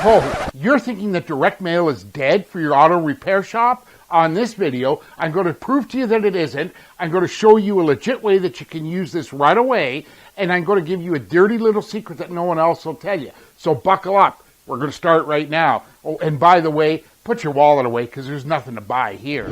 Oh, you're thinking that direct mail is dead for your auto repair shop? On this video, I'm going to prove to you that it isn't. I'm going to show you a legit way that you can use this right away, and I'm going to give you a dirty little secret that no one else will tell you. So buckle up. We're going to start right now. Oh, and by the way, put your wallet away because there's nothing to buy here.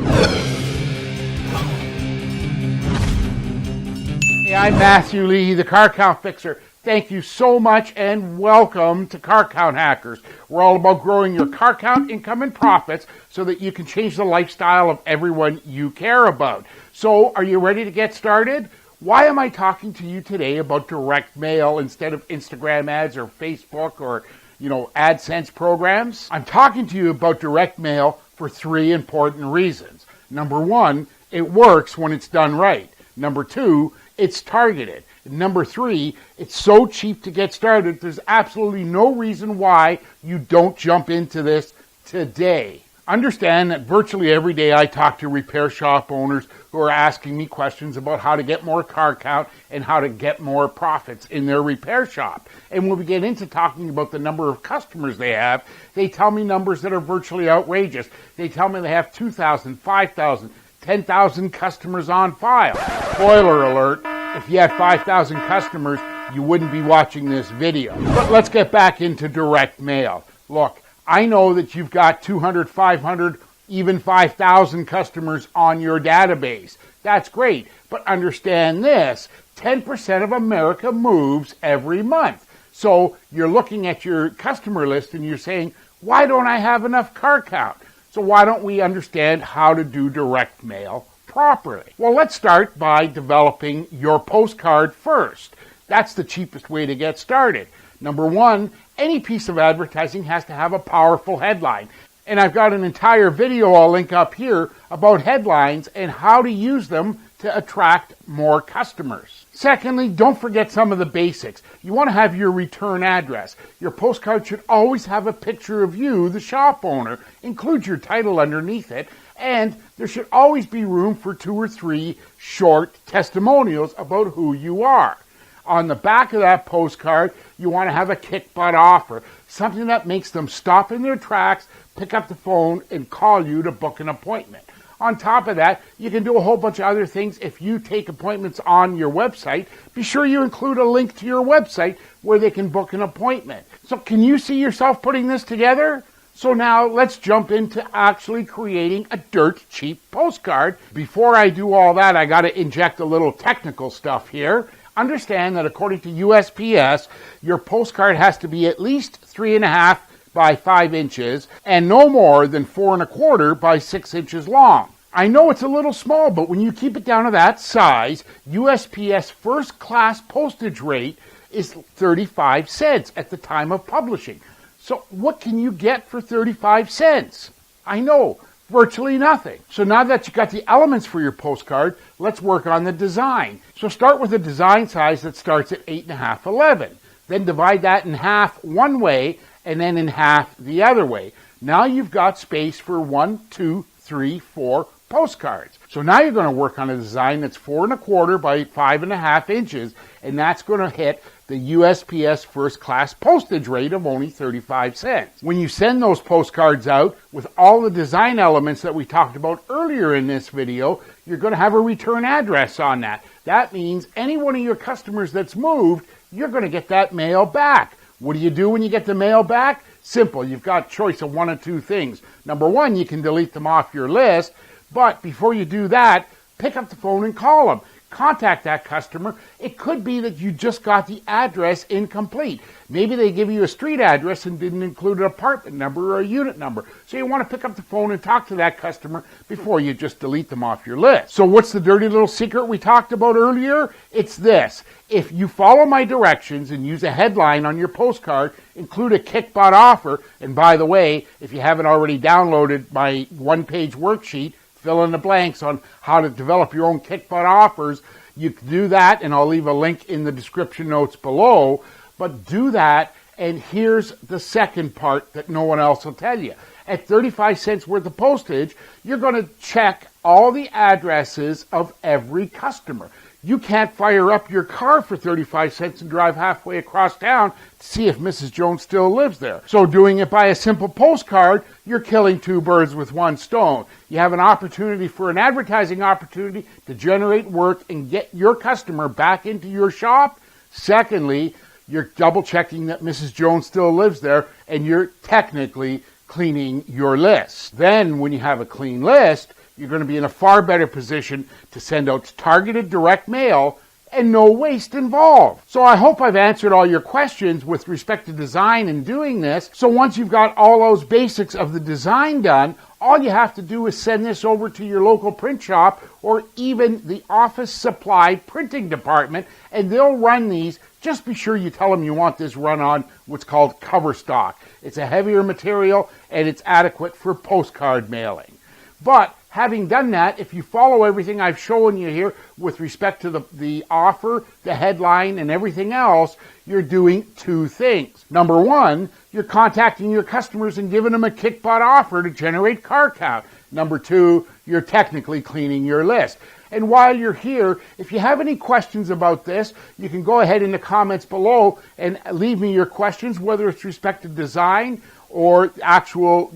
Hey, I'm Matthew Lee, the Car Count Fixer. Thank you so much and welcome to Car Count Hackers. We're all about growing your car count, income, and profits so that you can change the lifestyle of everyone you care about. So, are you ready to get started? Why am I talking to you today about direct mail instead of Instagram ads or Facebook or, AdSense programs? I'm talking to you about direct mail for three important reasons. Number one, it works when it's done right. Number two, it's targeted. Number three, it's so cheap to get started, there's absolutely no reason why you don't jump into this today. Understand that virtually every day I talk to repair shop owners who are asking me questions about how to get more car count and how to get more profits in their repair shop. And when we get into talking about the number of customers they have, they tell me numbers that are virtually outrageous. They tell me they have 2,000, 5,000, 10,000 customers on file. Spoiler alert. If you had 5,000 customers, you wouldn't be watching this video. But let's get back into direct mail. Look, I know that you've got 200, 500, even 5,000 customers on your database. That's great, but understand this, 10% of America moves every month. So you're looking at your customer list and you're saying, why don't I have enough car count? So why don't we understand how to do direct mail properly? Well, let's start by developing your postcard first. That's the cheapest way to get started. Number one, any piece of advertising has to have a powerful headline. And I've got an entire video I'll link up here about headlines and how to use them to attract more customers. Secondly, don't forget some of the basics. You want to have your return address. Your postcard should always have a picture of you, the shop owner. Include your title underneath it. And there should always be room for 2 or 3 short testimonials about who you are. On the back of that postcard, you want to have a kick-butt offer, something that makes them stop in their tracks, pick up the phone, and call you to book an appointment. On top of that, you can do a whole bunch of other things. If you take appointments on your website, be sure you include a link to your website where they can book an appointment. So can you see yourself putting this together? So now let's jump into actually creating a dirt cheap postcard. Before I do all that, I got to inject a little technical stuff here. Understand that according to USPS, your postcard has to be at least 3.5 by 5 inches and no more than 4.25 by 6 inches long. I know it's a little small, but when you keep it down to that size, USPS first class postage rate is 35 cents at the time of publishing. So what can you get for 35 cents? I know, virtually nothing. So now that you've got the elements for your postcard, let's work on the design. So start with a design size that starts at 8.5, 11. Then divide that in half one way and then in half the other way. Now you've got space for 1, 2, 3, 4 postcards. So now you're going to work on a design that's 4.25 by 5.5 inches, and that's going to hit the USPS first class postage rate of only 35 cents. When you send those postcards out with all the design elements that we talked about earlier in this video, you're going to have a return address on that. That means any one of your customers that's moved, you're going to get that mail back. What do you do when you get the mail back? Simple. You've got a choice of one of two things. Number one, you can delete them off your list, but before you do that, pick up the phone and call them. Contact that customer. It could be that you just got the address incomplete. Maybe they give you a street address and didn't include an apartment number or a unit number. So you want to pick up the phone and talk to that customer before you just delete them off your list. So what's the dirty little secret we talked about earlier? It's this. If you follow my directions and use a headline on your postcard, include a kick-butt offer, and by the way, if you haven't already downloaded my one-page worksheet, fill in the blanks on how to develop your own kick-butt offers, you can do that, and I'll leave a link in the description notes below. But do that, and here's the second part that no one else will tell you. At 35 cents worth of postage, you're going to check all the addresses of every customer. You can't fire up your car for 35 cents and drive halfway across town to see if Mrs. Jones still lives there. So doing it by a simple postcard, you're killing two birds with one stone. You have an opportunity for an advertising opportunity to generate work and get your customer back into your shop. Secondly, you're double checking that Mrs. Jones still lives there, and you're technically cleaning your list. Then when you have a clean list, you're going to be in a far better position to send out targeted direct mail and no waste involved. So I hope I've answered all your questions with respect to design and doing this. So once you've got all those basics of the design done, all you have to do is send this over to your local print shop or even the office supply printing department, and they'll run these. Just be sure you tell them you want this run on what's called cover stock. It's a heavier material and it's adequate for postcard mailing. But having done that, if you follow everything I've shown you here with respect to the offer, the headline, and everything else, you're doing two things. Number one, you're contacting your customers and giving them a kick-butt offer to generate car count. Number two, you're technically cleaning your list. And while you're here, if you have any questions about this, you can go ahead in the comments below and leave me your questions, whether it's respect to design or actual,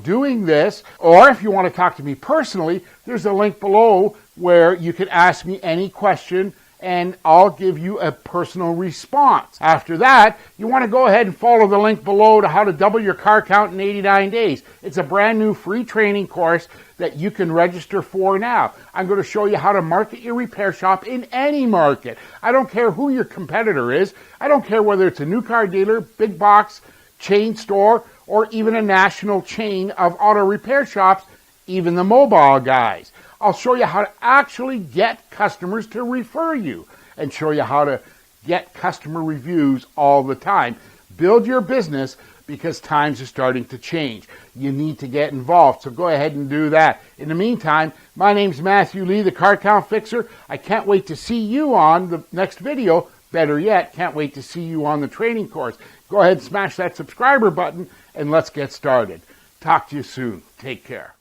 doing this. Or if you want to talk to me personally, there's a link below where you can ask me any question and I'll give you a personal response. After that, you want to go ahead and follow the link below to how to double your car count in 89 days. It's a brand new free training course that you can register for now. I'm going to show you how to market your repair shop in any market. I don't care who your competitor is. I don't care whether it's a new car dealer, big box, chain store, or even a national chain of auto repair shops, even the mobile guys. I'll show you how to actually get customers to refer you and show you how to get customer reviews all the time. Build your business because times are starting to change. You need to get involved, so go ahead and do that. In the meantime, my name's Matthew Lee, the Car Count Fixer. I can't wait to see you on the next video. Better yet, can't wait to see you on the training course. Go ahead and smash that subscriber button and let's get started. Talk to you soon. Take care.